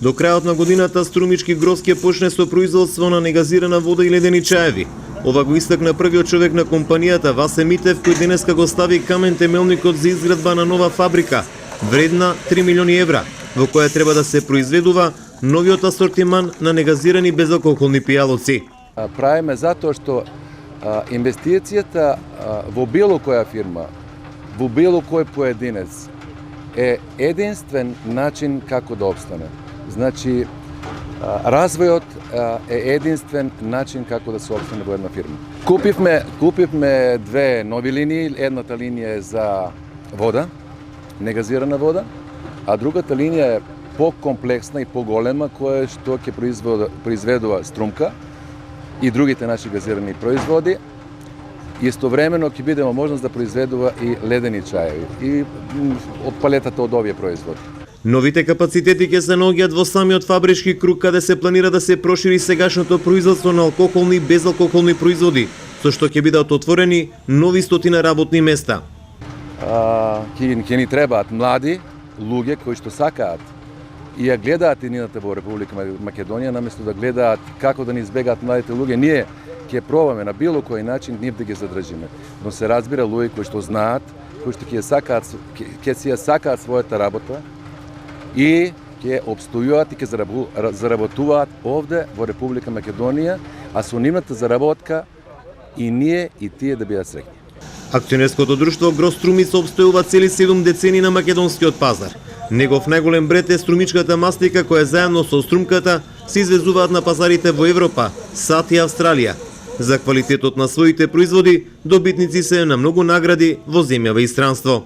До крајот на годината Струмички гроз ќе почне со производство на негазирана вода и ледени чаеви. Ова го истакна првиот човек на компанијата Васе Митев, кој денеска го стави камен темелникот за изградба на нова фабрика, вредна 3 милиони евра, во која треба да се произведува новиот асортиман на негазирани безалкохолни пијалоци. Правиме затоа што инвестицијата во било која фирма, во било кој поединец е единствен начин како да обстане. Значи, развојот е единствен начин како да се обстане во една фирма. Купивме две нови линии, едната линија е за вода, негазирана вода, а другата линија е покомплексна и поголема, која што ќе произведува струмка и другите наши газирани производи. Истовремено ќе биде можност да произведува и ледени чаеви и од палетата од овие производи. Новите капацитети ќе се наоѓаат во самиот фабрички круг, каде се планира да се прошири сегашното производство на алкохолни и безалкохолни производи, со што ќе бидат отворени нови стотина работни места. Ќе ни требаат млади луѓе кои што сакаат и ја гледаат иднината во Република Македонија, наместо да гледаат како да ни избегаат младите луѓе, ние ќе пробаме на било кој начин нив да ги задржиме. Но се разбира луѓе кои што знаат, кои што ќе си ја сакаат својата работа и ќе обстојуваат и ќе заработуваат овде во Република Македонија, а со нивната заработка и ние и тие да бидат среќни. Акционерското друштво Гроз Струмица обстојува цели 7 децени на македонскиот пазар. Негов најголем брет е струмичката мастика која заедно со струмката се извезуваат на пазарите во Европа, САД и Австралија. За квалитетот на своите производи добитници се на многу награди во земјава и странство.